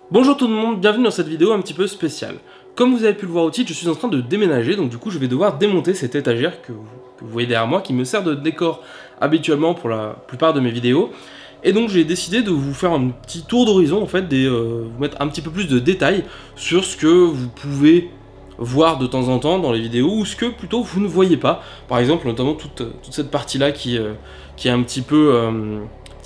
Bonjour tout le monde, bienvenue dans cette vidéo un petit peu spéciale. Comme vous avez pu le voir au titre, je suis en train de déménager, donc du coup je vais devoir démonter cette étagère que vous voyez derrière moi, qui me sert de décor habituellement pour la plupart de mes vidéos. Et donc j'ai décidé de vous faire un petit tour d'horizon, en fait, vous mettre un petit peu plus de détails sur ce que vous pouvez voir de temps en temps dans les vidéos, ou ce que plutôt vous ne voyez pas. Par exemple, notamment toute cette partie-là qui est un petit peu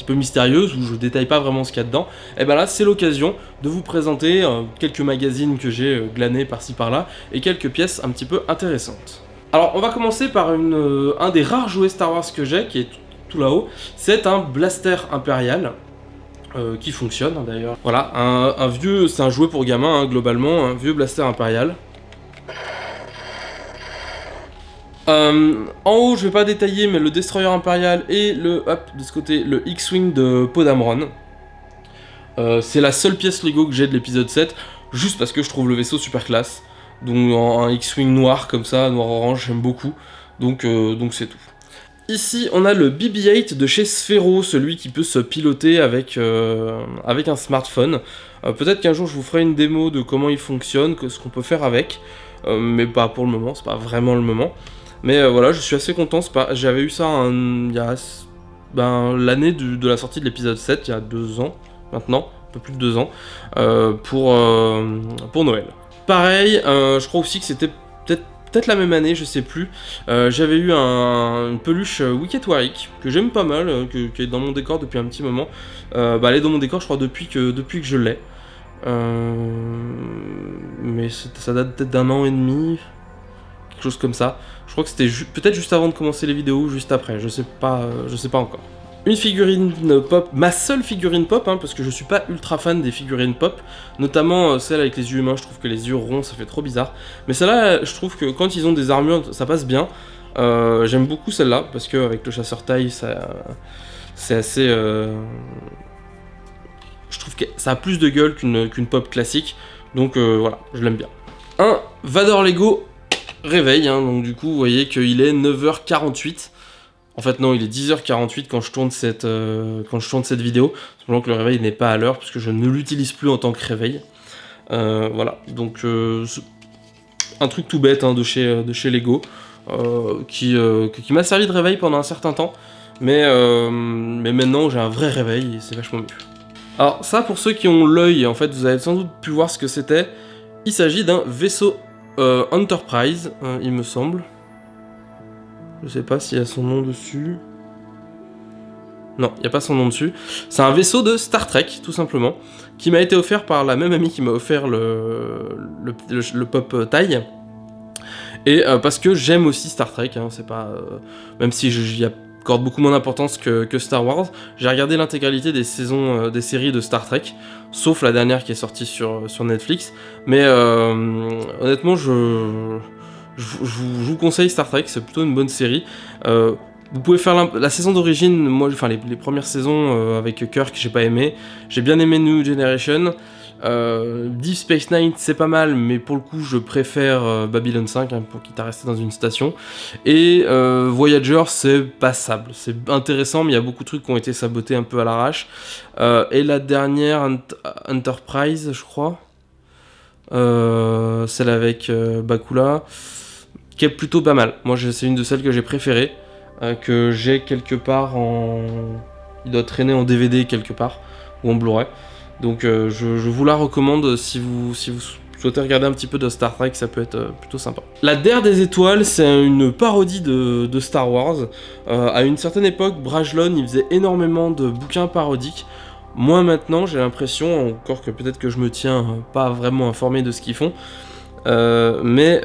mystérieuse, où je détaille pas vraiment ce qu'il y a dedans. Et ben là, c'est l'occasion de vous présenter quelques magazines que j'ai glanés par-ci par-là, et quelques pièces un petit peu intéressantes. Alors, on va commencer par un des rares jouets Star Wars que j'ai, qui est tout là-haut. C'est un blaster impérial, qui fonctionne d'ailleurs. Voilà, un vieux, c'est un jouet pour gamins, globalement, un vieux blaster impérial. En haut, je vais pas détailler, mais le Destroyer Impérial et de ce côté, le X-Wing de Poe Dameron. C'est la seule pièce Lego que j'ai de l'épisode 7, juste parce que je trouve le vaisseau super classe. Donc un X-Wing noir comme ça, noir-orange, j'aime beaucoup. Donc c'est tout. Ici, on a le BB-8 de chez Sphero, celui qui peut se piloter avec un smartphone. Peut-être qu'un jour je vous ferai une démo de comment il fonctionne, ce qu'on peut faire avec. Mais pas pour le moment, c'est pas vraiment le moment. Mais voilà, je suis assez content. J'avais eu ça il y a l'année de la sortie de l'épisode 7, il y a 2 ans maintenant, un peu plus de 2 ans, pour Noël. Pareil, je crois aussi que c'était peut-être la même année, je sais plus. J'avais eu une peluche Wicket Warwick, que j'aime pas mal, qui est dans mon décor depuis un petit moment. Elle est dans mon décor, je crois, depuis que je l'ai. Mais ça date peut-être d'un an et demi, quelque chose comme ça. Je crois que c'était peut-être juste avant de commencer les vidéos ou juste après, je sais pas encore. Une figurine pop, ma seule figurine pop, parce que je suis pas ultra fan des figurines pop, notamment celle avec les yeux humains, je trouve que les yeux ronds ça fait trop bizarre. Mais celle-là, je trouve que quand ils ont des armures, ça passe bien. J'aime beaucoup celle-là, parce qu'avec le chasseur taille, c'est assez... Je trouve que ça a plus de gueule qu'une pop classique, donc voilà, je l'aime bien. Un Vador Lego réveil, donc du coup vous voyez qu'il est 9h48. En fait non, il est 10h48 quand je tourne cette vidéo, simplement que le réveil n'est pas à l'heure, parce que je ne l'utilise plus en tant que réveil. Voilà, donc un truc tout bête de chez Lego, qui m'a servi de réveil pendant un certain temps, mais maintenant j'ai un vrai réveil et c'est vachement mieux. Alors ça, pour ceux qui ont l'œil, en fait, vous avez sans doute pu voir ce que c'était. Il s'agit d'un vaisseau Enterprise, il me semble. Je sais pas s'il y a son nom dessus. Non, il n'y a pas son nom dessus. C'est un vaisseau de Star Trek, tout simplement, qui m'a été offert par la même amie qui m'a offert le pop taille. Et parce que j'aime aussi Star Trek, c'est pas... même si j'y accorde beaucoup moins d'importance que Star Wars, j'ai regardé l'intégralité des saisons des séries de Star Trek, sauf la dernière qui est sortie sur Netflix. Mais honnêtement, je vous conseille Star Trek, c'est plutôt une bonne série. Vous pouvez faire la saison d'origine, enfin les premières saisons avec Kirk, j'ai pas aimé. J'ai bien aimé New Generation. Deep Space Nine, c'est pas mal, mais pour le coup, je préfère Babylon 5, pour quitte à rester dans une station. Et Voyager, c'est passable. C'est intéressant, mais il y a beaucoup de trucs qui ont été sabotés un peu à l'arrache. Et la dernière, Enterprise, je crois. Celle avec Bakula, qui est plutôt pas mal. Moi, c'est une de celles que j'ai préférées, que j'ai quelque part il doit traîner en DVD quelque part, ou en Blu-ray. Donc je vous la recommande si vous souhaitez regarder un petit peu de Star Trek, ça peut être plutôt sympa. La Der des Étoiles, c'est une parodie de Star Wars. À une certaine époque, Brajlon, il faisait énormément de bouquins parodiques. Moi maintenant, j'ai l'impression, encore que peut-être que je me tiens pas vraiment informé de ce qu'ils font, mais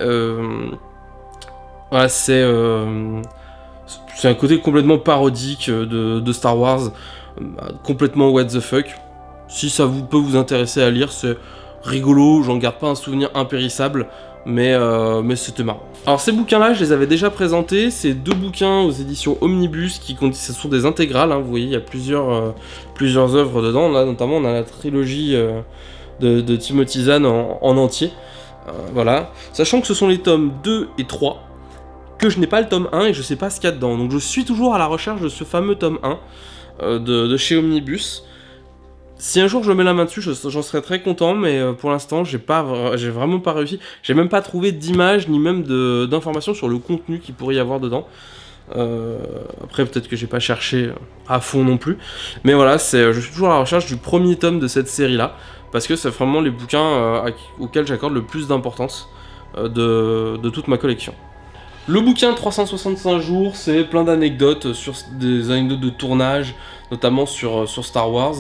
voilà, c'est un côté complètement parodique de Star Wars, complètement what the fuck. Si ça peut vous intéresser à lire, c'est rigolo, j'en garde pas un souvenir impérissable, mais c'était marrant. Alors ces bouquins-là, je les avais déjà présentés, c'est 2 bouquins aux éditions Omnibus, ce sont des intégrales, vous voyez, il y a plusieurs œuvres dedans, là notamment on a la trilogie de Timothy Zahn en entier, voilà. Sachant que ce sont les tomes 2 et 3, que je n'ai pas le tome 1 et je sais pas ce qu'il y a dedans, donc je suis toujours à la recherche de ce fameux tome 1 de chez Omnibus. Si un jour je mets la main dessus, j'en serais très content, mais pour l'instant, j'ai vraiment pas réussi. J'ai même pas trouvé d'image ni même d'informations sur le contenu qu'il pourrait y avoir dedans. Après, peut-être que j'ai pas cherché à fond non plus. Mais voilà, je suis toujours à la recherche du premier tome de cette série-là, parce que c'est vraiment les bouquins auxquels j'accorde le plus d'importance de toute ma collection. Le bouquin 365 jours, c'est plein d'anecdotes sur des anecdotes de tournage, notamment sur Star Wars.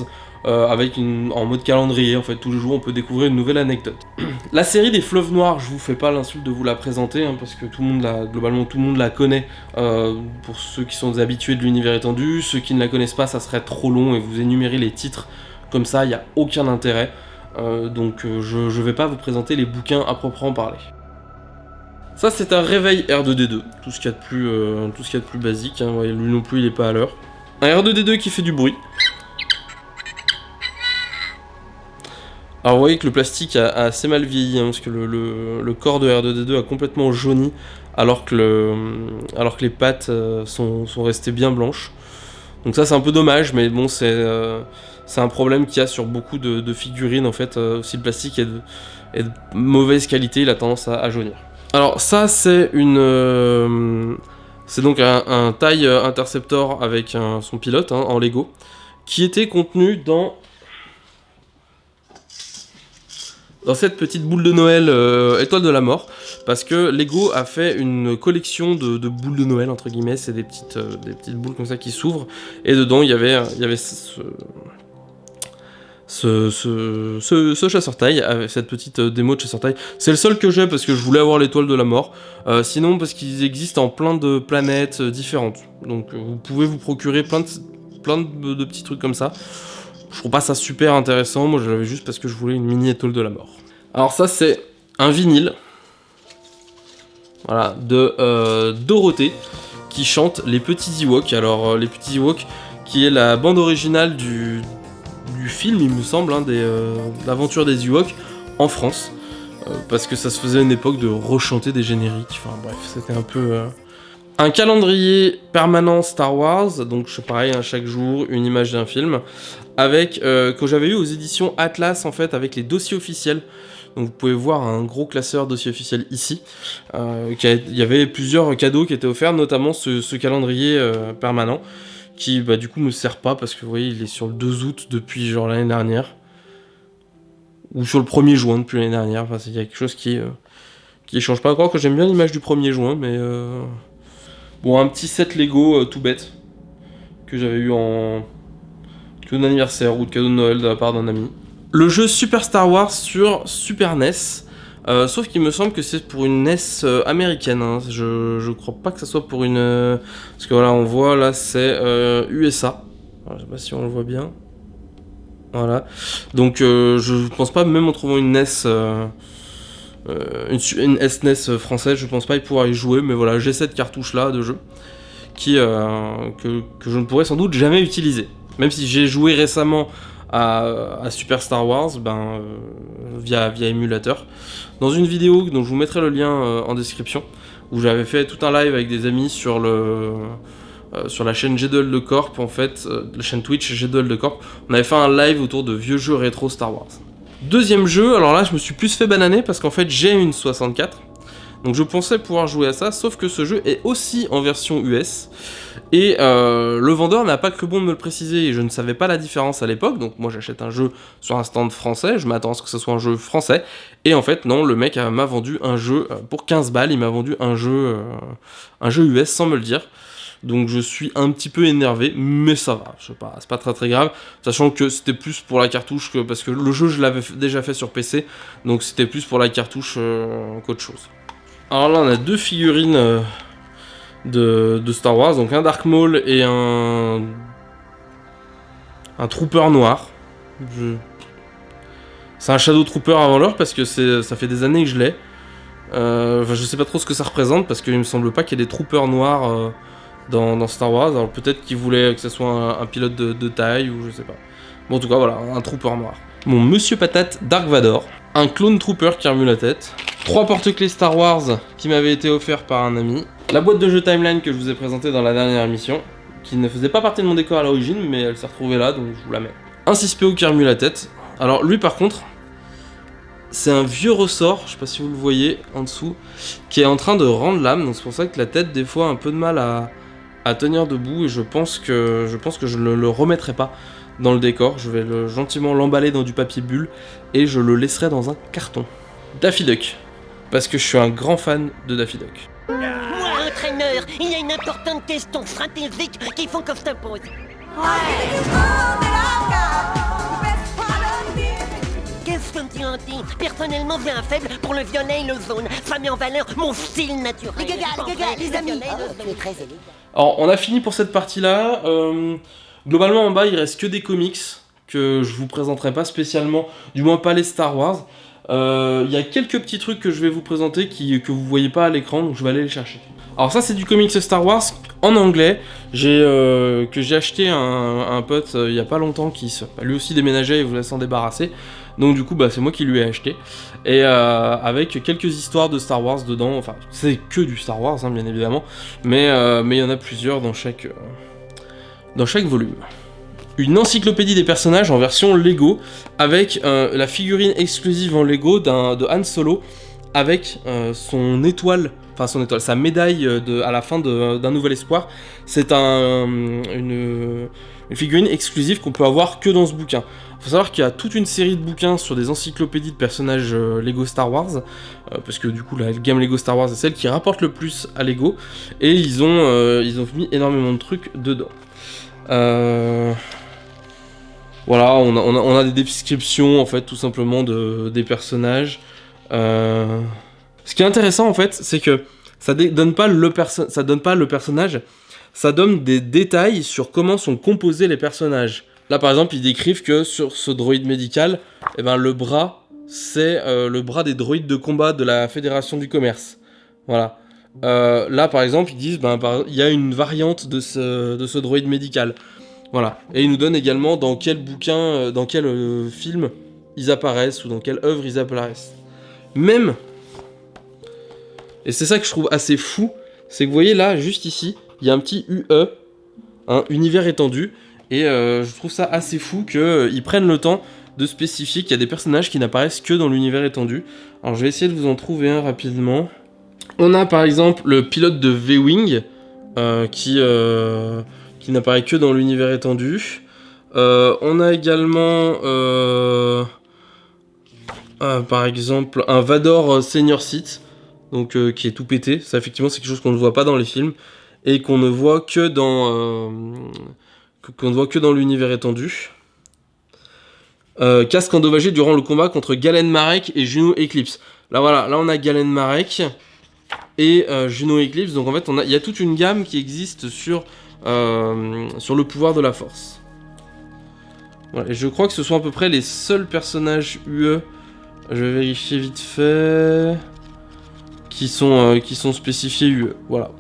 En mode calendrier, en fait, tous les jours on peut découvrir une nouvelle anecdote. La série des Fleuves Noirs, je vous fais pas l'insulte de vous la présenter, parce que globalement tout le monde la connaît, pour ceux qui sont des habitués de l'univers étendu. Ceux qui ne la connaissent pas, ça serait trop long, et vous énumérer les titres comme ça, il n'y a aucun intérêt. Donc je vais pas vous présenter les bouquins à proprement parler. Ça c'est un réveil R2D2, tout ce qu'il y a de plus basique, ouais, lui non plus il est pas à l'heure. Un R2D2 qui fait du bruit. Alors vous voyez que le plastique a assez mal vieilli, parce que le corps de R2D2 a complètement jauni, alors que les pattes sont restées bien blanches. Donc ça c'est un peu dommage, mais bon c'est un problème qu'il y a sur beaucoup de figurines en fait. Si le plastique est de mauvaise qualité, il a tendance à jaunir. Alors ça c'est c'est donc un TIE Interceptor avec son pilote en Lego, qui était contenu dans cette petite boule de Noël Étoile de la Mort, parce que Lego a fait une collection de boules de Noël, entre guillemets. C'est des petites boules comme ça qui s'ouvrent, et dedans il y avait ce chasseur-taille, avec cette petite démo de chasseur-taille. C'est le seul que j'ai parce que je voulais avoir l'étoile de la mort. Sinon parce qu'ils existent en plein de planètes différentes. Donc vous pouvez vous procurer plein de petits trucs comme ça. Je trouve pas ça super intéressant, moi je l'avais juste parce que je voulais une mini étoile de la mort. Alors ça c'est un vinyle, voilà, de Dorothée, qui chante Les Petits Ewoks. Alors Les Petits Ewoks, qui est la bande originale du film, il me semble, l'aventure des Ewoks en France, parce que ça se faisait à une époque de rechanter des génériques, enfin bref, c'était un peu... Un calendrier permanent Star Wars, donc pareil, chaque jour, une image d'un film, avec, que j'avais eu aux éditions Atlas, en fait, avec les dossiers officiels. Donc vous pouvez voir un gros classeur dossier officiel ici. Il y avait plusieurs cadeaux qui étaient offerts, notamment ce calendrier permanent, qui du coup me sert pas, parce que vous voyez, il est sur le 2 août depuis genre l'année dernière. Ou sur le 1er juin depuis l'année dernière, enfin il y a quelque chose qui change pas. Encore que j'aime bien l'image du 1er juin, mais... Bon, un petit set Lego tout bête, que j'avais eu en cadeau d'anniversaire ou de cadeau de Noël de la part d'un ami. Le jeu Super Star Wars sur Super NES, sauf qu'il me semble que c'est pour une NES américaine, je crois pas que ça soit pour une... parce que voilà, on voit là, c'est USA, alors, je sais pas si on le voit bien, voilà, donc je pense pas, même en trouvant une NES... une SNES française, je pense pas y pouvoir y jouer, mais voilà, j'ai cette cartouche là de jeu que je ne pourrais sans doute jamais utiliser. Même si j'ai joué récemment à Super Star Wars, via émulateur, dans une vidéo dont je vous mettrai le lien en description, où j'avais fait tout un live avec des amis sur la chaîne G2L de Corp, en fait, la chaîne Twitch G2L de Corp. On avait fait un live autour de vieux jeux rétro Star Wars. Deuxième jeu, alors là je me suis plus fait bananer parce qu'en fait j'ai une 64, donc je pensais pouvoir jouer à ça, sauf que ce jeu est aussi en version US, et le vendeur n'a pas cru bon de me le préciser, et je ne savais pas la différence à l'époque, donc moi j'achète un jeu sur un stand français, je m'attends à ce que ce soit un jeu français, et en fait non, le mec m'a vendu un jeu pour 15 balles, il m'a vendu un jeu US sans me le dire. Donc je suis un petit peu énervé, mais ça va, c'est pas très grave, sachant que c'était plus pour la cartouche, parce que le jeu je l'avais déjà fait sur PC, donc c'était plus pour la cartouche qu'autre chose. Alors là on a deux figurines de Star Wars, donc un Dark Maul et un Trooper noir. C'est un Shadow Trooper avant l'heure, parce que ça fait des années que je l'ai. Je sais pas trop ce que ça représente, parce qu'il me semble pas qu'il y ait des Troopers noirs... Dans Star Wars, alors peut-être qu'ils voulaient que ce soit un pilote de taille, ou je sais pas. Bon, en tout cas, voilà, un trooper noir. Mon Monsieur Patate Dark Vador, un clone trooper qui remue la tête, 3 porte-clés Star Wars qui m'avaient été offerts par un ami, la boîte de jeu Timeline que je vous ai présentée dans la dernière émission, qui ne faisait pas partie de mon décor à l'origine, mais elle s'est retrouvée là, donc je vous la mets. Un 6PO qui remue la tête. Alors lui par contre, c'est un vieux ressort, je sais pas si vous le voyez en dessous, qui est en train de rendre l'âme, donc c'est pour ça que la tête des fois a un peu de mal à tenir debout, et je pense que je ne le remettrai pas dans le décor, je vais gentiment l'emballer dans du papier bulle, et je le laisserai dans un carton. Daffy Duck, parce que je suis un grand fan de Daffy Duck. Moi, entraîneur, il y a une importante question stratégique qu'il faut que je te pose. Qu'est-ce que tu en dis? Personnellement, j'ai un faible pour le violet et le jaune. Ça met en valeur mon style naturel. Les gars, les amis. Tu es très élégant. Alors, on a fini pour cette partie-là. Globalement, en bas, il reste que des comics que je vous présenterai pas spécialement, du moins pas les Star Wars. Il y a quelques petits trucs que je vais vous présenter que vous voyez pas à l'écran, donc je vais aller les chercher. Alors ça, c'est du comics Star Wars en anglais, que j'ai acheté à un pote il y a pas longtemps qui lui aussi déménageait et voulait s'en débarrasser. Donc du coup, bah, c'est moi qui lui ai acheté. Et avec quelques histoires de Star Wars dedans, enfin, c'est que du Star Wars, hein, bien évidemment, mais il y en a plusieurs dans chaque volume. Une encyclopédie des personnages en version Lego, avec la figurine exclusive en Lego de Han Solo, avec son étoile, sa médaille à la fin d'un Nouvel Espoir. C'est une figurine exclusive qu'on peut avoir que dans ce bouquin. Il faut savoir qu'il y a toute une série de bouquins sur des encyclopédies de personnages Lego Star Wars, parce que du coup la gamme Lego Star Wars est celle qui rapporte le plus à Lego, et ils ont mis énormément de trucs dedans. Voilà, on a des descriptions en fait tout simplement des personnages. Ce qui est intéressant en fait, c'est que ça donne pas le personnage, ça donne des détails sur comment sont composés les personnages. Là par exemple, ils décrivent que sur ce droïde médical, eh ben, le bras, c'est le bras des droïdes de combat de la Fédération du Commerce. Voilà. Là par exemple, ils disent il y a une variante de ce droïde médical. Voilà. Et ils nous donnent également dans quel bouquin, dans quel film ils apparaissent ou dans quelle œuvre ils apparaissent. Même, et c'est ça que je trouve assez fou, c'est que vous voyez là, juste ici, il y a un petit UE, univers étendu, et je trouve ça assez fou qu'ils prennent le temps de spécifier qu'il y a des personnages qui n'apparaissent que dans l'univers étendu. Alors je vais essayer de vous en trouver un rapidement. On a par exemple le pilote de V-Wing, qui n'apparaît que dans l'univers étendu. On a également, par exemple, un Vador Senior Sith, donc qui est tout pété. Ça, effectivement, c'est quelque chose qu'on ne voit pas dans les films et qu'on ne voit que dans l'univers étendu. Casque endommagé durant le combat contre Galen Marek et Juno Eclipse. Là, voilà, là on a Galen Marek et Juno Eclipse. Donc en fait, il y a toute une gamme qui existe sur le pouvoir de la force. Voilà, et je crois que ce sont à peu près les seuls personnages UE, je vais vérifier vite fait, qui sont spécifiés UE, voilà.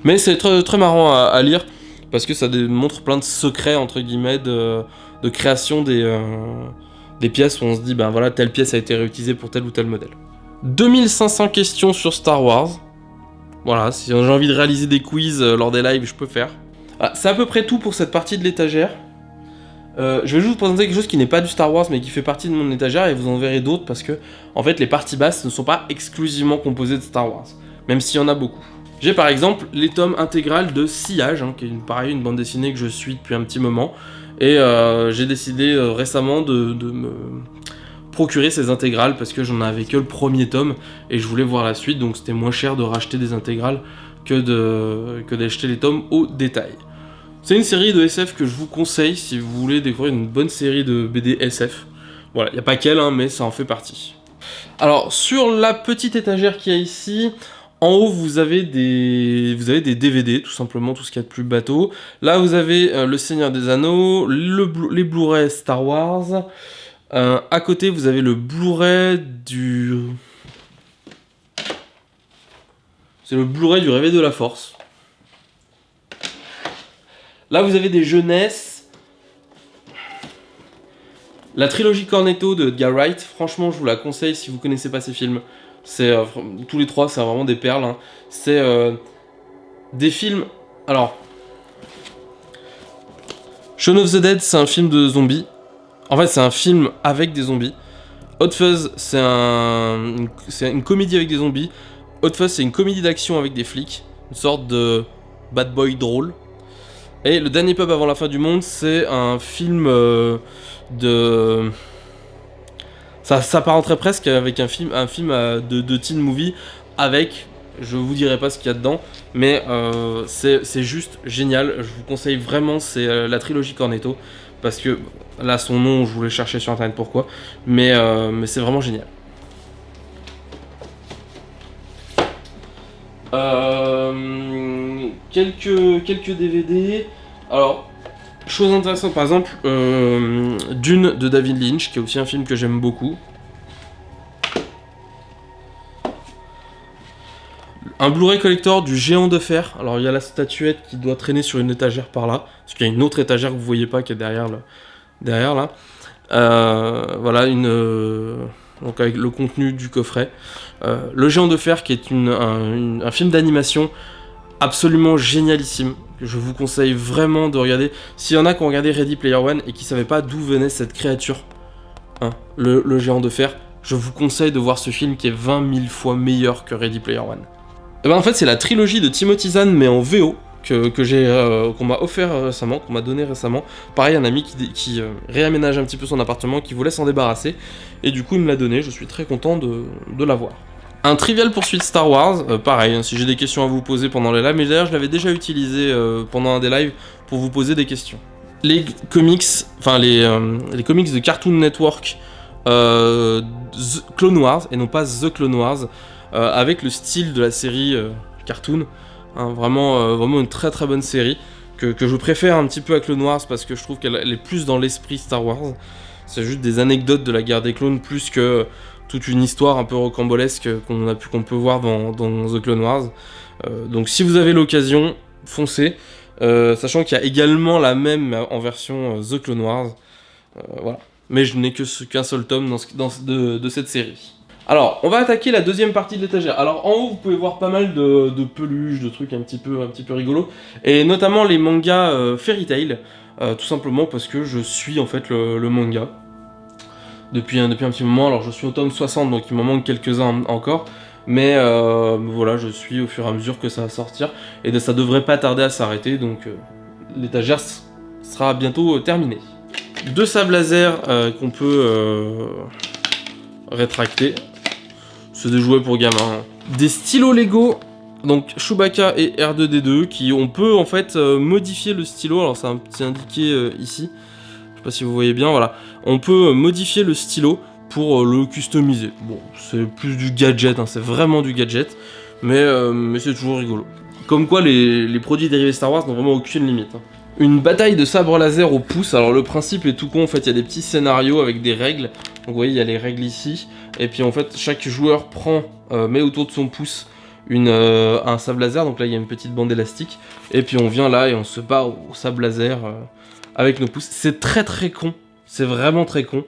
Mais c'est très, très marrant à lire, parce que ça démontre plein de secrets, entre guillemets, de création des pièces, où on se dit, ben voilà, telle pièce a été réutilisée pour tel ou tel modèle. 2500 questions sur Star Wars. Voilà, si j'ai envie de réaliser des quiz lors des lives, je peux faire. Voilà, c'est à peu près tout pour cette partie de l'étagère. Je vais juste vous présenter quelque chose qui n'est pas du Star Wars, mais qui fait partie de mon étagère, et vous en verrez d'autres, parce que, en fait, les parties basses ne sont pas exclusivement composées de Star Wars, même s'il y en a beaucoup. J'ai par exemple les tomes intégrales de Sillage, qui est une bande dessinée que je suis depuis un petit moment, et j'ai décidé récemment de me procurer ces intégrales parce que j'en avais que le premier tome et je voulais voir la suite, donc c'était moins cher de racheter des intégrales que d'acheter les tomes au détail. C'est une série de SF que je vous conseille si vous voulez découvrir une bonne série de BD SF. Voilà, il n'y a pas qu'elle, mais ça en fait partie. Alors, sur la petite étagère qu'il y a ici, en haut, vous avez des DVD, tout simplement, tout ce qu'il y a de plus bateau. Là, vous avez Le Seigneur des Anneaux, les Blu-ray Star Wars. À côté, vous avez le Blu-ray du... C'est le Blu-ray du Réveil de la Force. Là, vous avez des jeunesses. La trilogie Cornetto de Edgar Wright, franchement, je vous la conseille si vous connaissez pas ces films. C'est tous les trois, c'est vraiment des perles. Hein. C'est des films. Alors, Shaun of the Dead, c'est un film de zombies. En fait, c'est un film avec des zombies. Hot Fuzz, c'est une comédie avec des zombies. Hot Fuzz, c'est une comédie d'action avec des flics. Une sorte de bad boy drôle. Et Le Dernier Pub avant la fin du monde, c'est un film de... Ça s'apparenterait presque avec un film de teen movie avec... Je vous dirai pas ce qu'il y a dedans, mais c'est juste génial. Je vous conseille vraiment, c'est la trilogie Cornetto. Parce que, là, son nom, je voulais chercher sur internet pourquoi. Mais c'est vraiment génial. Quelques DVD. Alors, chose intéressante, par exemple, Dune de David Lynch, qui est aussi un film que j'aime beaucoup. Un Blu-ray collector du Géant de Fer. Alors il y a la statuette qui doit traîner sur une étagère par là. Parce qu'il y a une autre étagère que vous voyez pas qui est derrière là. Voilà donc avec le contenu du coffret. Le Géant de Fer qui est un film d'animation absolument génialissime. Que je vous conseille vraiment de regarder. S'il y en a qui ont regardé Ready Player One et qui savaient pas d'où venait cette créature, hein, le Géant de Fer, je vous conseille de voir ce film qui est 20 000 fois meilleur que Ready Player One. Et ben en fait c'est la trilogie de Timothy Zahn mais en VO qu'on m'a offert récemment, qu'on m'a donné récemment. Pareil, un ami qui réaménage un petit peu son appartement, qui voulait s'en débarrasser, et du coup il me l'a donné, je suis très content de l'avoir. Un Trivial Pursuit Star Wars, pareil, hein, si j'ai des questions à vous poser pendant les lives, mais d'ailleurs je l'avais déjà utilisé pendant un des lives pour vous poser des questions. Les comics de Cartoon Network, The Clone Wars, et non pas The Clone Wars, avec le style de la série Cartoon, hein, vraiment une très très bonne série, que je préfère un petit peu à Clone Wars parce que je trouve qu'elle est plus dans l'esprit Star Wars. C'est juste des anecdotes de la guerre des clones plus que toute une histoire un peu rocambolesque qu'on peut voir dans The Clone Wars. Donc si vous avez l'occasion, foncez, sachant qu'il y a également la même en version The Clone Wars. Voilà. Mais je n'ai qu'un seul tome de cette série. Alors, on va attaquer la deuxième partie de l'étagère. Alors, en haut, vous pouvez voir pas mal de peluches, de trucs un petit peu rigolos, et notamment les mangas Fairy Tail, tout simplement parce que je suis en fait le manga depuis un petit moment. Alors, je suis au tome 60, donc il m'en manque quelques-uns encore, mais voilà, je suis au fur et à mesure que ça va sortir, et ça devrait pas tarder à s'arrêter, donc l'étagère sera bientôt terminée. Deux sables laser qu'on peut rétracter. C'est des jouets pour gamins. Des stylos Lego, donc Chewbacca et R2D2, qui on peut en fait modifier le stylo. Alors c'est indiqué ici. Je sais pas si vous voyez bien, voilà. On peut modifier le stylo pour le customiser. Bon, c'est plus du gadget, hein, c'est vraiment du gadget, mais c'est toujours rigolo. Comme quoi les produits dérivés Star Wars n'ont vraiment aucune limite. Hein. Une bataille de sabre laser au pouce. Alors le principe est tout con, en fait il y a des petits scénarios avec des règles. Donc vous voyez il y a les règles ici. Et puis en fait chaque joueur met autour de son pouce un sabre laser. Donc là il y a une petite bande élastique. Et puis on vient là et on se bat au sabre laser avec nos pouces. C'est très très con. C'est vraiment très con.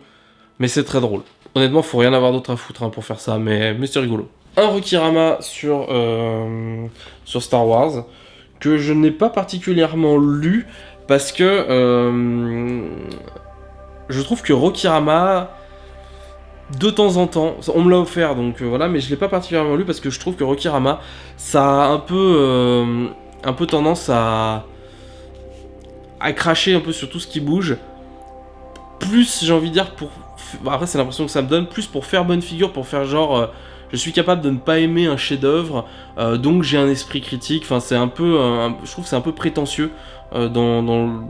Mais c'est très drôle. Honnêtement faut rien avoir d'autre à foutre hein, pour faire ça. Mais c'est rigolo. Un Rokirama sur Star Wars. Que je n'ai pas particulièrement lu parce que je trouve que Rokirama, de temps en temps, on me l'a offert donc voilà, mais je l'ai pas particulièrement lu parce que je trouve que Rokirama, ça a un peu tendance à cracher un peu sur tout ce qui bouge. Plus j'ai envie de dire après c'est l'impression que ça me donne, plus pour faire bonne figure, pour faire genre... je suis capable de ne pas aimer un chef-d'œuvre, donc j'ai un esprit critique. Enfin, c'est un peu, je trouve que c'est un peu prétentieux dans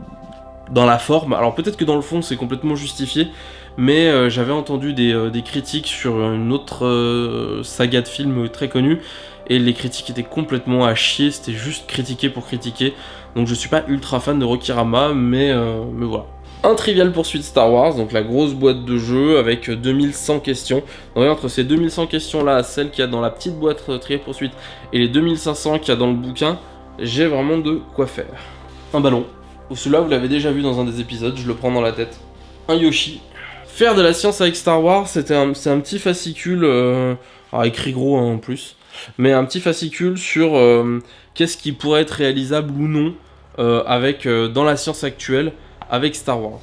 la forme. Alors peut-être que dans le fond c'est complètement justifié, mais j'avais entendu des critiques sur une autre saga de films très connue, et les critiques étaient complètement à chier. C'était juste critiquer pour critiquer. Donc je suis pas ultra fan de Rokirama, mais voilà. Un Trivial Pursuit Star Wars, donc la grosse boîte de jeu avec 2100 questions. Donc entre ces 2100 questions là, celles qu'il y a dans la petite boîte Trivial Pursuit et les 2500 qu'il y a dans le bouquin, j'ai vraiment de quoi faire. Un ballon, celui-là vous l'avez déjà vu dans un des épisodes, je le prends dans la tête. Un Yoshi. Faire de la science avec Star Wars, c'est un petit fascicule, alors écrit gros hein, en plus, mais un petit fascicule sur qu'est-ce qui pourrait être réalisable ou non dans la science actuelle, avec Star Wars.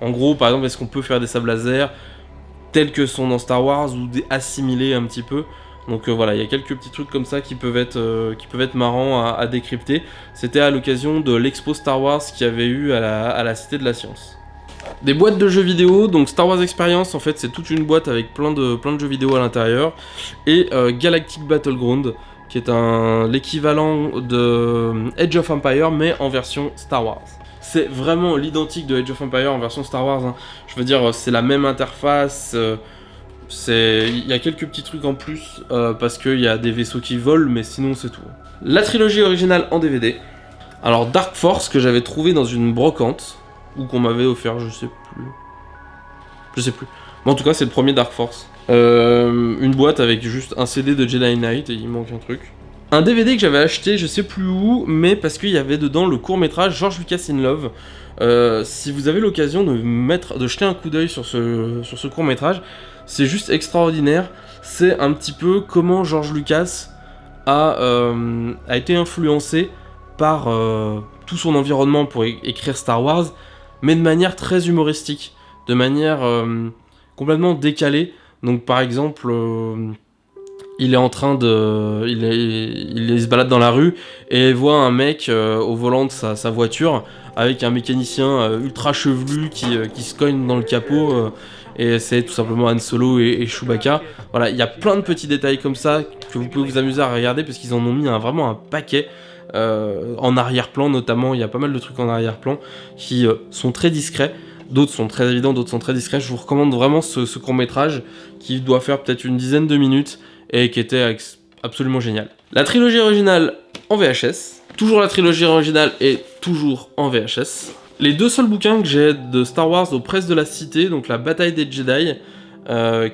En gros, par exemple, est-ce qu'on peut faire des sables laser tels que sont dans Star Wars ou assimiler un petit peu. Donc voilà, il y a quelques petits trucs comme ça qui peuvent être marrants à décrypter. C'était à l'occasion de l'expo Star Wars qu'il y avait eu à la Cité de la Science. Des boîtes de jeux vidéo, donc Star Wars Experience, en fait c'est toute une boîte avec plein de jeux vidéo à l'intérieur. Et Galactic Battleground, qui est l'équivalent de Age of Empires mais en version Star Wars. C'est vraiment l'identique de Age of Empires en version Star Wars, hein. Je veux dire, c'est la même interface, il y a quelques petits trucs en plus, parce qu'il y a des vaisseaux qui volent, mais sinon c'est tout. La trilogie originale en DVD. Alors Dark Force, que j'avais trouvé dans une brocante, ou qu'on m'avait offert, je sais plus. Mais en tout cas, c'est le premier Dark Force. Une boîte avec juste un CD de Jedi Knight, et il manque un truc. Un DVD que j'avais acheté, je sais plus où, mais parce qu'il y avait dedans le court-métrage George Lucas in Love. Si vous avez l'occasion de jeter un coup d'œil sur ce court-métrage, c'est juste extraordinaire. C'est un petit peu comment George Lucas a été influencé par tout son environnement pour écrire Star Wars, mais de manière très humoristique, de manière complètement décalée. Donc par exemple, il est en train de... Il se balade dans la rue et voit un mec au volant de sa voiture avec un mécanicien ultra chevelu qui se cogne dans le capot et c'est tout simplement Han Solo et Chewbacca. Voilà, il y a plein de petits détails comme ça que vous pouvez vous amuser à regarder parce qu'ils en ont mis vraiment un paquet. En arrière-plan notamment, il y a pas mal de trucs en arrière-plan qui sont très discrets. D'autres sont très évidents, d'autres sont très discrets. Je vous recommande vraiment ce court-métrage qui doit faire peut-être une dizaine de minutes et qui était absolument génial. La trilogie originale en VHS. Toujours la trilogie originale et toujours en VHS. Les deux seuls bouquins que j'ai de Star Wars aux presses de la Cité, donc la Bataille des Jedi,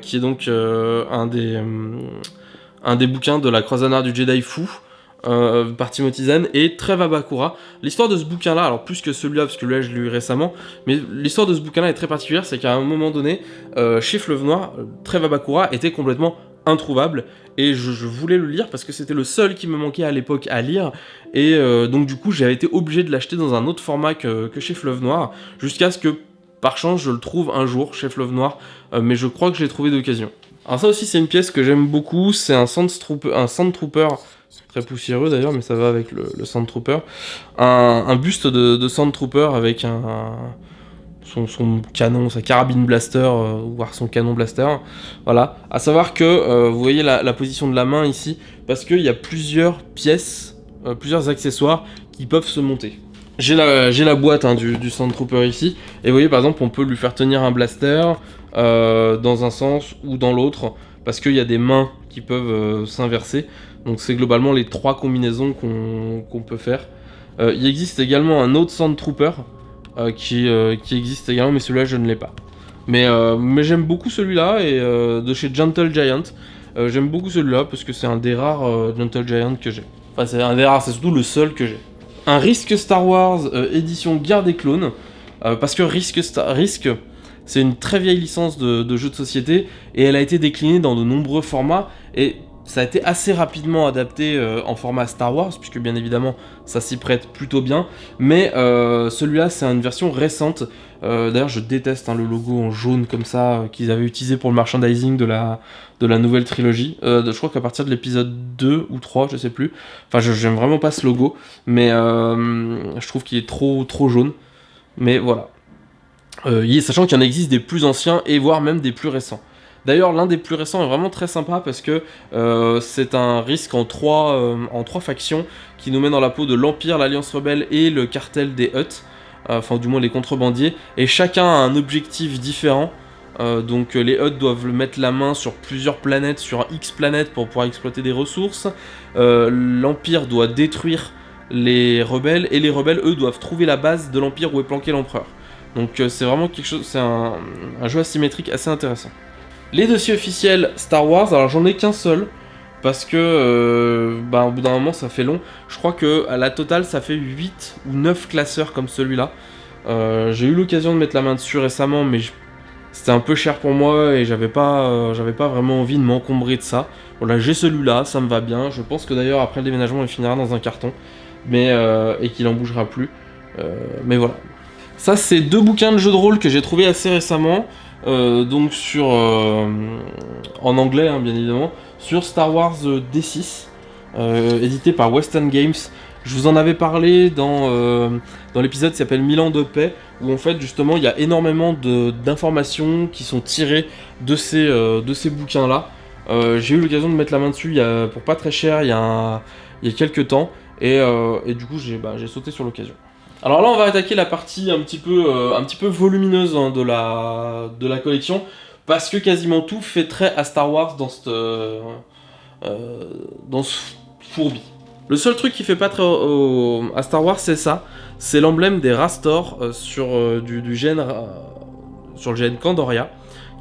qui est donc un des bouquins de la croisade du Jedi fou, par Timothy Zahn, et Trêve à Bakura. L'histoire de ce bouquin-là, alors plus que celui-là, parce que là je l'ai lu récemment, mais l'histoire de ce bouquin-là est très particulière, c'est qu'à un moment donné, chez Fleuve Noir, Trêve à Bakura était complètement introuvable, et je voulais le lire parce que c'était le seul qui me manquait à l'époque à lire, et donc du coup j'avais été obligé de l'acheter dans un autre format que chez Fleuve Noir, jusqu'à ce que par chance je le trouve un jour chez Fleuve Noir, mais je crois que je l'ai trouvé d'occasion. Alors ça aussi c'est une pièce que j'aime beaucoup, c'est un Sandtrooper, très poussiéreux d'ailleurs, mais ça va avec le Sandtrooper, un buste de Sandtrooper avec son canon, sa carabine blaster, voire son canon blaster. Voilà. À savoir que vous voyez la position de la main ici, parce qu'il y a plusieurs pièces, plusieurs accessoires qui peuvent se monter. J'ai la boîte du Sandtrooper ici, et vous voyez par exemple on peut lui faire tenir un blaster dans un sens ou dans l'autre, parce qu'il y a des mains qui peuvent s'inverser. Donc c'est globalement les trois combinaisons qu'on peut faire. Il existe également un autre Sandtrooper qui existe également, mais celui-là je ne l'ai pas. Mais j'aime beaucoup celui-là, et de chez Gentle Giant. J'aime beaucoup celui-là parce que c'est un des rares Gentle Giant que j'ai. Enfin c'est un des rares, c'est surtout le seul que j'ai. Un Risk Star Wars édition Guerre des Clones, parce que Risk c'est une très vieille licence de jeu de société, et elle a été déclinée dans de nombreux formats, et ça a été assez rapidement adapté en format Star Wars, puisque bien évidemment ça s'y prête plutôt bien, mais celui-là c'est une version récente. D'ailleurs je déteste le logo en jaune comme ça qu'ils avaient utilisé pour le merchandising de la nouvelle trilogie. Je crois qu'à partir de l'épisode 2 ou 3, je sais plus. Enfin j'aime vraiment pas ce logo, mais je trouve qu'il est trop jaune. Mais voilà. Sachant qu'il y en existe des plus anciens et voire même des plus récents. D'ailleurs, l'un des plus récents est vraiment très sympa parce que c'est un risque en trois factions qui nous met dans la peau de l'Empire, l'Alliance Rebelle et le cartel des Hutt, enfin du moins les contrebandiers, et chacun a un objectif différent. Donc les Hutt doivent mettre la main sur plusieurs planètes, sur X planètes pour pouvoir exploiter des ressources. L'Empire doit détruire les rebelles, et les rebelles, eux, doivent trouver la base de l'Empire où est planqué l'Empereur. Donc c'est vraiment quelque chose, c'est un jeu asymétrique assez intéressant. Les dossiers officiels Star Wars, alors j'en ai qu'un seul, parce que au bout d'un moment ça fait long. Je crois que à la totale ça fait 8 ou 9 classeurs comme celui-là. J'ai eu l'occasion de mettre la main dessus récemment, mais c'était un peu cher pour moi et j'avais pas vraiment envie de m'encombrer de ça. Voilà, j'ai celui-là, ça me va bien. Je pense que d'ailleurs après le déménagement il finira dans un carton, et qu'il en bougera plus. Mais voilà. Ça, c'est 2 bouquins de jeux de rôle que j'ai trouvé assez récemment, donc sur en anglais hein, bien évidemment, sur Star Wars D6, édité par Western Games. Je vous en avais parlé dans l'épisode qui s'appelle 1000 ans de paix, où en fait justement il y a énormément d'informations qui sont tirées de ces bouquins-là. J'ai eu l'occasion de mettre la main dessus pour pas très cher il y a quelques temps, et du coup j'ai sauté sur l'occasion. Alors là on va attaquer la partie un petit peu volumineuse hein, de la collection, parce que quasiment tout fait trait à Star Wars dans ce fourbi. Le seul truc qui fait pas très à Star Wars, c'est ça. C'est l'emblème des Rastors sur le gène Candoria,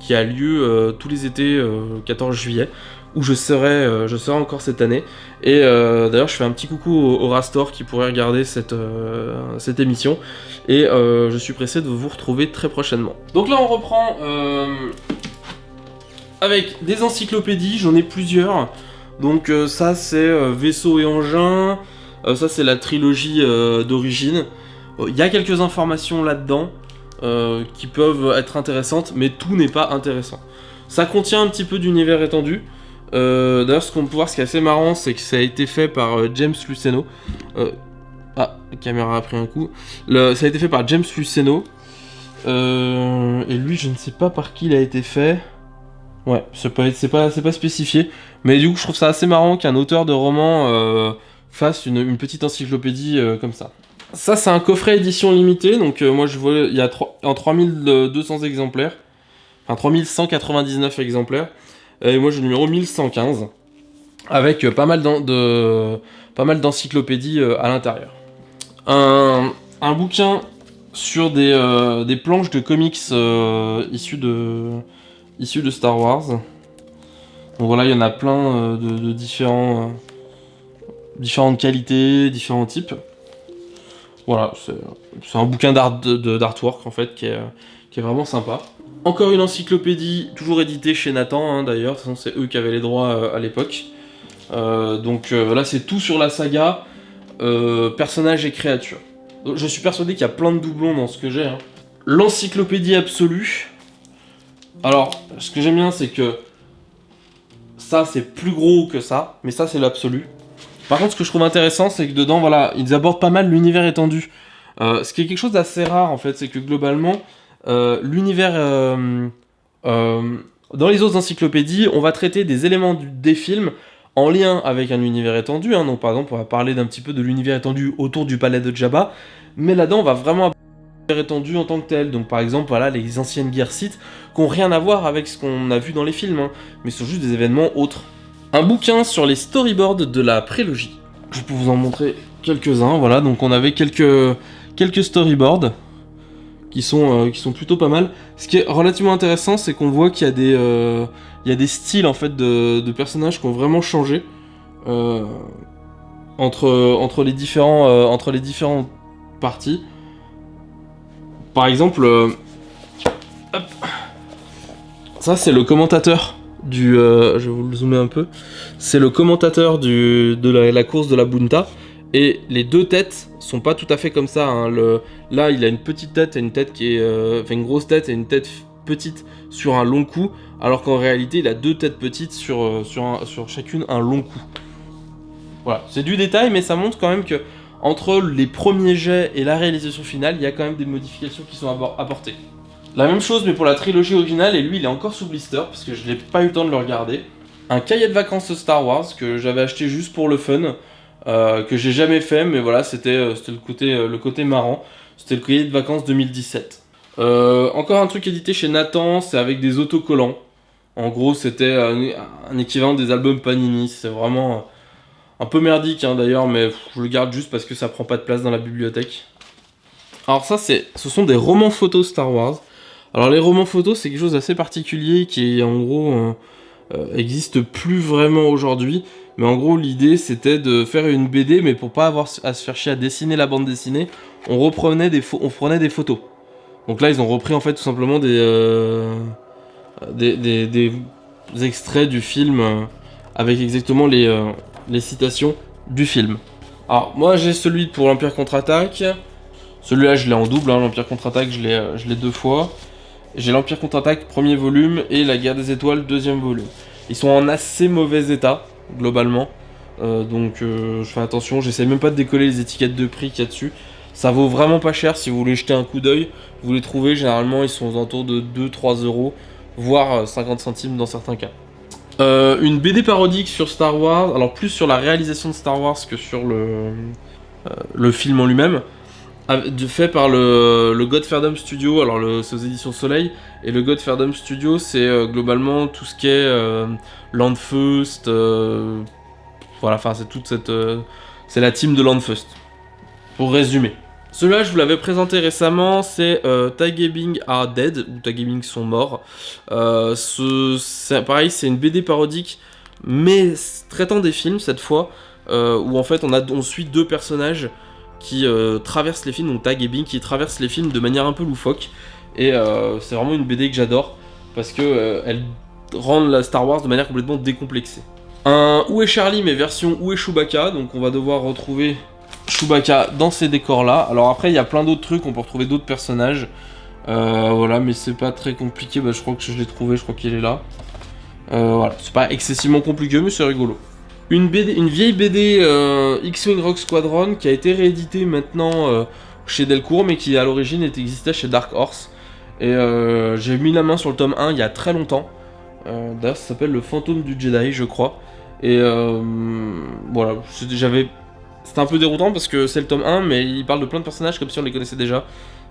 qui a lieu tous les étés 14 juillet, où je serai encore cette année. Et d'ailleurs, je fais un petit coucou aux Rastors qui pourraient regarder cette émission. Et je suis pressé de vous retrouver très prochainement. Donc là, on reprend avec des encyclopédies, j'en ai plusieurs. Donc ça c'est Vaisseaux et Engins, ça c'est la trilogie d'origine. Il y a quelques informations là-dedans qui peuvent être intéressantes, mais tout n'est pas intéressant. Ça contient un petit peu d'univers étendu. D'ailleurs ce qu'on peut voir, ce qui est assez marrant, c'est que ça a été fait par James Luceno. La caméra a pris un coup. Ça a été fait par James Luceno. Et lui je ne sais pas par qui il a été fait. Ouais, c'est pas spécifié, mais du coup je trouve ça assez marrant qu'un auteur de roman fasse une petite encyclopédie comme ça. Ça c'est un coffret édition limitée, donc moi je vois il y a en 3200 exemplaires, enfin 3199 exemplaires, et moi j'ai le numéro 1115, avec pas mal d'encyclopédies à l'intérieur. Un bouquin sur des planches de comics issues de Star Wars. Donc voilà, il y en a plein de différentes qualités, différents types. Voilà, c'est un bouquin d'artwork en fait qui est vraiment sympa. Encore une encyclopédie, toujours éditée chez Nathan hein, d'ailleurs, de toute façon c'est eux qui avaient les droits à l'époque. Donc là c'est tout sur la saga, personnages et créatures. Donc, je suis persuadé qu'il y a plein de doublons dans ce que j'ai. Hein. L'encyclopédie absolue. Alors, ce que j'aime bien, c'est que ça, c'est plus gros que ça, mais ça, c'est l'absolu. Par contre, ce que je trouve intéressant, c'est que dedans, voilà, ils abordent pas mal l'univers étendu. Ce qui est quelque chose d'assez rare, en fait, c'est que globalement, l'univers... dans les autres encyclopédies, on va traiter des éléments des films en lien avec un univers étendu. Hein. Donc, par exemple, on va parler d'un petit peu de l'univers étendu autour du palais de Jabba, mais là-dedans, on va vraiment... étendu en tant que tel, donc par exemple voilà les anciennes guerres Sith qui n'ont rien à voir avec ce qu'on a vu dans les films, hein, mais sont juste des événements autres. Un bouquin sur les storyboards de la prélogie. Je peux vous en montrer quelques-uns, voilà, donc on avait quelques storyboards qui sont plutôt pas mal. Ce qui est relativement intéressant, c'est qu'on voit qu'il y a des styles en fait de personnages qui ont vraiment changé entre les différentes parties. Par exemple, hop, ça c'est le commentateur je vais vous le zoomer un peu. C'est le commentateur de la course de la Bunta, et les deux têtes sont pas tout à fait comme ça. Hein. Là, il a une petite tête et une tête qui est, une grosse tête et une tête petite sur un long cou, alors qu'en réalité, il a deux têtes petites sur chacune un long cou. Voilà, c'est du détail, mais ça montre quand même que entre les premiers jets et la réalisation finale, il y a quand même des modifications qui sont apportées. La même chose, mais pour la trilogie originale, et lui, il est encore sous blister, parce que je n'ai pas eu le temps de le regarder. Un cahier de vacances Star Wars, que j'avais acheté juste pour le fun, que j'ai jamais fait, mais voilà, c'était le côté marrant. C'était le cahier de vacances 2017. Encore un truc édité chez Nathan, c'est avec des autocollants. En gros, c'était un équivalent des albums Panini, c'est vraiment... un peu merdique hein, d'ailleurs, mais je le garde juste parce que ça prend pas de place dans la bibliothèque. Alors ça, ce sont des romans photos Star Wars. Alors les romans photos, c'est quelque chose d'assez particulier qui en gros existe plus vraiment aujourd'hui. Mais en gros, l'idée c'était de faire une BD, mais pour pas avoir à se faire chier à dessiner la bande dessinée, on prenait des photos. Donc là, ils ont repris en fait tout simplement des extraits du film avec exactement les citations du film. Alors moi j'ai celui pour l'Empire contre-attaque, Celui-là, je l'ai en double, hein, l'Empire contre-attaque, je l'ai 2 fois. J'ai l'Empire contre-attaque, premier volume, et la Guerre des Étoiles, deuxième volume. Ils sont en assez mauvais état, globalement. Donc je fais attention, j'essaie même pas de décoller les étiquettes de prix qu'il y a dessus. Ça vaut vraiment pas cher si vous voulez jeter un coup d'œil. Vous les trouvez, généralement ils sont aux alentours de 2-3 euros, voire 50 centimes dans certains cas. Une BD parodique sur Star Wars, alors plus sur la réalisation de Star Wars que sur le film en lui-même, fait par le Godferdom Studio, alors c'est aux éditions Soleil, et le Godferdom Studio c'est globalement tout ce qui est Landfeust, voilà, enfin c'est toute cette... c'est la team de Landfeust, pour résumer. Celui-là, je vous l'avais présenté récemment, c'est Tagebing are Dead, ou Tagebing sont morts. Pareil, c'est une BD parodique, mais traitant des films cette fois, où en fait on suit 2 personnages qui traversent les films, donc Tagebing qui traversent les films de manière un peu loufoque. Et c'est vraiment une BD que j'adore, parce que elle rend la Star Wars de manière complètement décomplexée. Un Où est Charlie, mais version Où est Chewbacca, donc on va devoir retrouver Chewbacca dans ces décors là. Alors après il y a plein d'autres trucs, on peut retrouver d'autres personnages, voilà, mais c'est pas très compliqué. Je crois que je l'ai trouvé, je crois qu'il est là. Voilà, c'est pas excessivement compliqué mais c'est rigolo. Une vieille BD X-Wing Rogue Squadron qui a été rééditée maintenant chez Delcourt, mais qui à l'origine existait chez Dark Horse. Et j'ai mis la main sur le tome 1 il y a très longtemps. D'ailleurs ça s'appelle Le Fantôme du Jedi je crois. Et voilà, c'était un peu déroutant parce que c'est le tome 1, mais il parle de plein de personnages comme si on les connaissait déjà.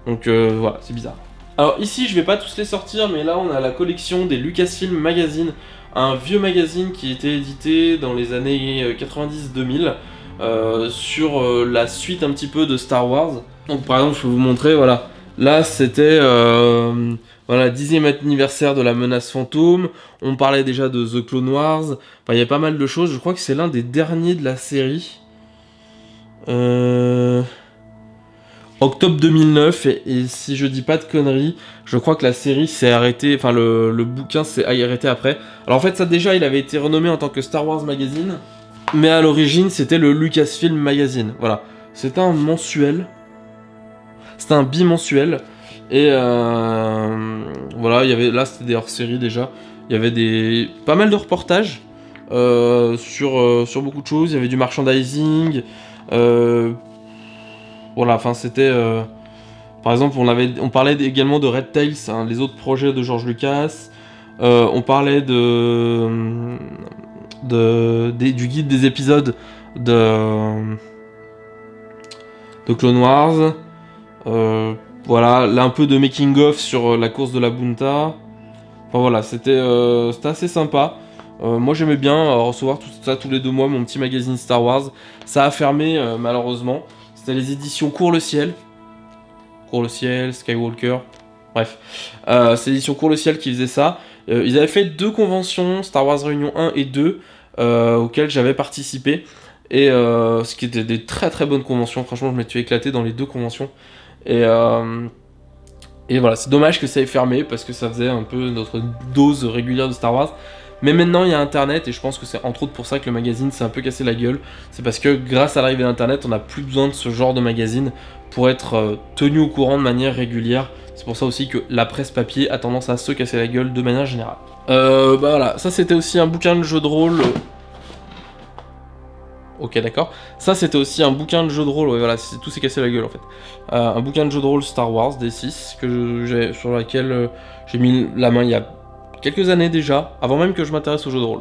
Donc voilà, c'est bizarre. Alors ici, je vais pas tous les sortir, mais là on a la collection des Lucasfilm Magazine, un vieux magazine qui était édité dans les années 90-2000 sur la suite un petit peu de Star Wars. Donc par exemple, je peux vous montrer, voilà. Là, c'était voilà, 10e anniversaire de la menace fantôme. On parlait déjà de The Clone Wars. Enfin, il y a pas mal de choses. Je crois que c'est l'un des derniers de la série. Octobre 2009, et si je dis pas de conneries, je crois que la série s'est arrêtée, enfin le bouquin s'est arrêté après. Alors en fait ça déjà il avait été renommé en tant que Star Wars Magazine, mais à l'origine c'était le Lucasfilm Magazine, voilà. C'était un mensuel, c'était un bimensuel, et voilà, il y avait, là c'était des hors-séries déjà, il y avait pas mal de reportages sur beaucoup de choses, il y avait du merchandising, voilà, enfin c'était... par exemple, on parlait également de Red Tails, hein, les autres projets de George Lucas. On parlait du guide des épisodes de Clone Wars. Voilà, là un peu de making-of sur la course de la Bunta. Enfin voilà, c'était assez sympa. Moi j'aimais bien recevoir tout ça tous les 2 mois, mon petit magazine Star Wars. Ça a fermé malheureusement. C'était les éditions Cours le Ciel, Skywalker, bref. C'est l'édition Cours le Ciel qui faisait ça. Ils avaient fait 2 conventions, Star Wars Réunion 1 et 2, auxquelles j'avais participé. Et ce qui était des très très bonnes conventions, franchement je m'étais éclaté dans les 2 conventions. Et voilà, c'est dommage que ça ait fermé, parce que ça faisait un peu notre dose régulière de Star Wars. Mais maintenant il y a internet, et je pense que c'est entre autres pour ça que le magazine s'est un peu cassé la gueule. C'est parce que grâce à l'arrivée d'internet, on n'a plus besoin de ce genre de magazine pour être tenu au courant de manière régulière. C'est pour ça aussi que la presse papier a tendance à se casser la gueule de manière générale. Voilà, ça c'était aussi un bouquin de jeu de rôle. Ok, d'accord. Ça c'était aussi un bouquin de jeu de rôle, ouais, voilà, tout s'est cassé la gueule en fait. Un bouquin de jeu de rôle Star Wars D6 sur laquelle j'ai mis la main il y a quelques années déjà, avant même que je m'intéresse au jeu de rôle.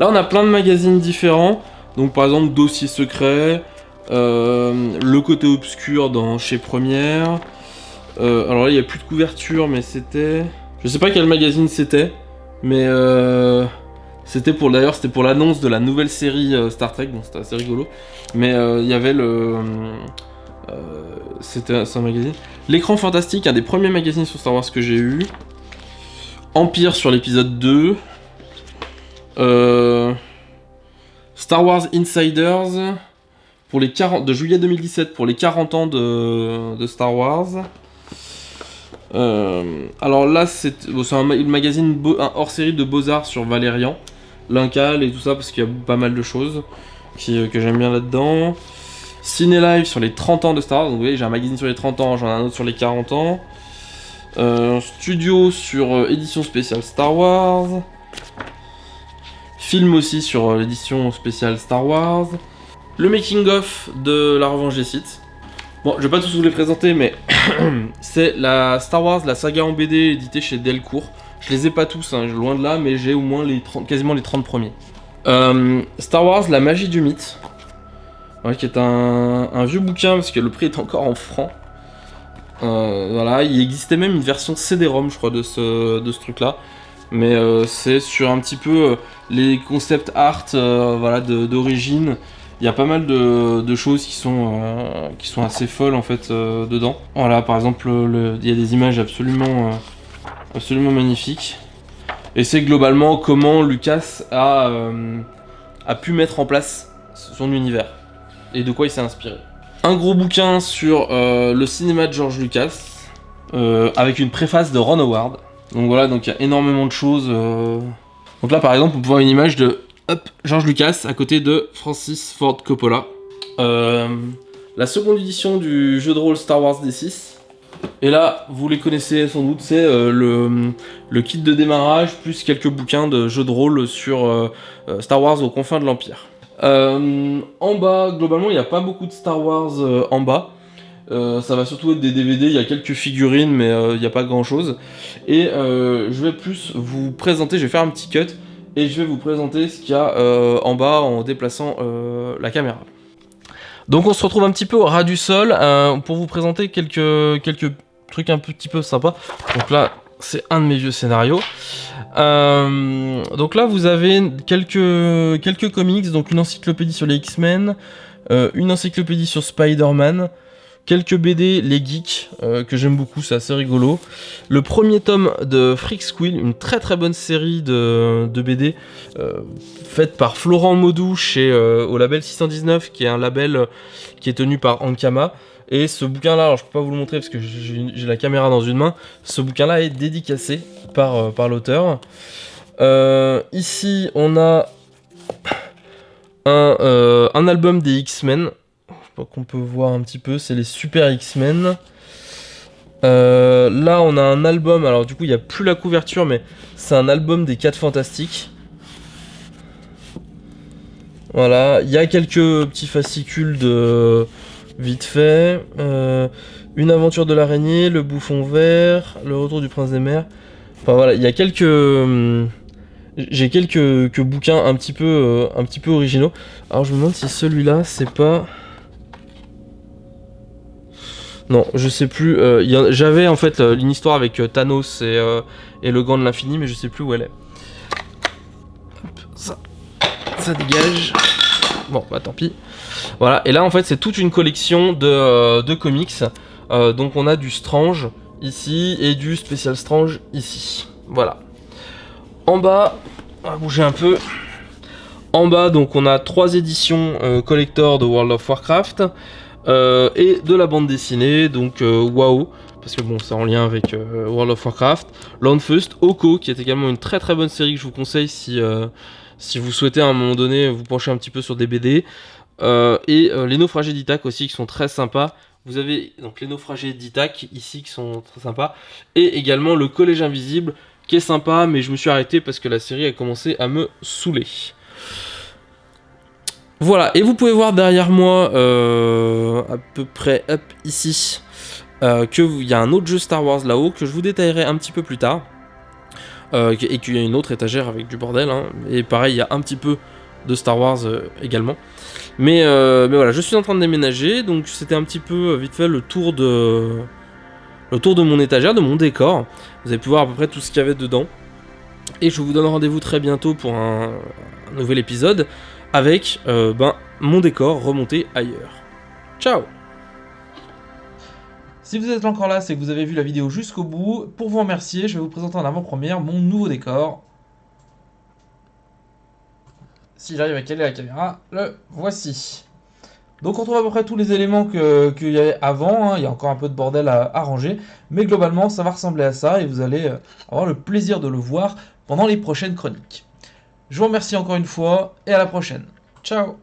Là on a plein de magazines différents, donc par exemple Dossier Secret, Le Côté Obscur chez Première. Alors là il n'y a plus de couverture, mais c'était... Je sais pas quel magazine c'était, mais c'était pour l'annonce de la nouvelle série Star Trek, donc c'était assez rigolo. Mais il y avait c'est un magazine. L'Écran Fantastique, un des premiers magazines sur Star Wars que j'ai eu. Empire sur l'épisode 2. Star Wars Insiders de juillet 2017 pour les 40 ans de Star Wars. Alors là c'est un magazine hors-série de Beaux-Arts sur Valérian, l'Incal et tout ça, parce qu'il y a pas mal de choses que j'aime bien là-dedans. Ciné Live sur les 30 ans de Star Wars. Donc vous voyez, j'ai un magazine sur les 30 ans, j'en ai un autre sur les 40 ans. Studio sur édition spéciale Star Wars. Film aussi sur l'édition spéciale Star Wars. Le making of de La Revanche des Sith. Bon, je vais pas tous vous les présenter, mais c'est la Star Wars, la saga en BD éditée chez Delcourt. Je les ai pas tous, hein, loin de là, mais j'ai au moins quasiment les 30 premiers. Star Wars, la magie du mythe. Ouais, qui est un vieux bouquin, parce que le prix est encore en francs. Voilà, il existait même une version CD-ROM, je crois, de ce truc-là. Mais c'est sur un petit peu les concept art voilà, d'origine. Il y a pas mal de choses qui sont assez folles en fait dedans. Voilà, par exemple, il y a des images absolument magnifiques. Et c'est globalement comment Lucas a pu mettre en place son univers et de quoi il s'est inspiré. Un gros bouquin sur le cinéma de George Lucas avec une préface de Ron Howard. Donc voilà, donc il y a énormément de choses. Donc là par exemple, on peut voir une image de George Lucas à côté de Francis Ford Coppola. La seconde édition du jeu de rôle Star Wars D6. Et là, vous les connaissez sans doute, c'est le kit de démarrage plus quelques bouquins de jeux de rôle sur Star Wars aux confins de l'Empire. En bas, globalement, il n'y a pas beaucoup de Star Wars en bas. Ça va surtout être des DVD, il y a quelques figurines, mais il n'y a pas grand chose. Et je vais plus vous présenter, je vais faire un petit cut, et je vais vous présenter ce qu'il y a en bas en déplaçant la caméra. Donc on se retrouve un petit peu au ras du sol pour vous présenter quelques trucs un petit peu sympas. Donc là, c'est un de mes vieux scénarios. Donc là, vous avez quelques comics, donc une encyclopédie sur les X-Men, une encyclopédie sur Spider-Man, quelques BD, les geeks, que j'aime beaucoup, c'est assez rigolo. Le premier tome de Freak Squill, une très très bonne série de BD faite par Florent Maudou au label 619, qui est un label qui est tenu par Ankama. Et ce bouquin-là, alors je peux pas vous le montrer parce que j'ai la caméra dans une main, ce bouquin-là est dédicacé par l'auteur. Ici, on a un album des X-Men. Qu'on peut voir un petit peu, c'est les Super X-Men. Là on a un album, alors du coup il n'y a plus la couverture, mais c'est un album des 4 Fantastiques. Voilà, il y a quelques petits fascicules de vite fait. Une aventure de l'araignée, le bouffon vert, le retour du prince des mers. Enfin voilà, il y a j'ai quelques bouquins un petit peu originaux. Alors je me demande si celui-là c'est pas... Non, je sais plus. J'avais en fait une histoire avec Thanos et le gant de l'infini, mais je sais plus où elle est. Hop, ça dégage. Bon, bah tant pis. Voilà, et là en fait c'est toute une collection de comics. Donc on a du Strange ici et du Special Strange ici. Voilà. En bas, on va bouger un peu. En bas, donc on a 3 éditions collector de World of Warcraft. Et de la bande dessinée, donc WoW, parce que bon, c'est en lien avec World of Warcraft, Landfust, Oko, qui est également une très très bonne série que je vous conseille si vous souhaitez à un moment donné vous pencher un petit peu sur des BD, et les naufragés d'Ithac aussi qui sont très sympas. Vous avez donc les naufragés d'Ithac ici qui sont très sympas, et également le Collège Invisible qui est sympa, mais je me suis arrêté parce que la série a commencé à me saouler. Voilà, et vous pouvez voir derrière moi, à peu près ici, qu'il y a un autre jeu Star Wars là-haut que je vous détaillerai un petit peu plus tard. Et qu'il y a une autre étagère avec du bordel, hein, et pareil, il y a un petit peu de Star Wars également. Mais voilà, je suis en train de déménager, donc c'était un petit peu vite fait le tour de mon étagère, de mon décor. Vous avez pu voir à peu près tout ce qu'il y avait dedans. Et je vous donne rendez-vous très bientôt pour un nouvel épisode avec mon décor remonté ailleurs. Ciao! Si vous êtes encore là, c'est que vous avez vu la vidéo jusqu'au bout. Pour vous remercier, je vais vous présenter en avant-première mon nouveau décor. Si j'arrive à caler la caméra, le voici. Donc on trouve à peu près tous les éléments qu'il y avait avant, hein. Il y a encore un peu de bordel à ranger, mais globalement ça va ressembler à ça et vous allez avoir le plaisir de le voir pendant les prochaines chroniques. Je vous remercie encore une fois et à la prochaine. Ciao!